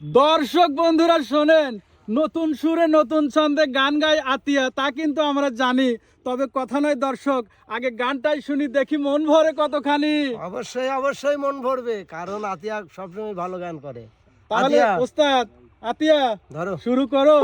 দর্শক বন্ধুরা শোনেন, নতুন সুরে নতুন ছন্দে গান গায় আতিয়া, তা কিন্তু আমরা জানি। তবে কথা নয় দর্শক, আগে গানটাই শুনি, দেখি মন ভরে কতখানি। অবশ্যই অবশ্যই মন ভরবে, কারণ আতিয়া সবসময় ভালো গান করে। তাহলে আতিয়া, ওস্তাদ আতিয়া ধরো। শুরু করো।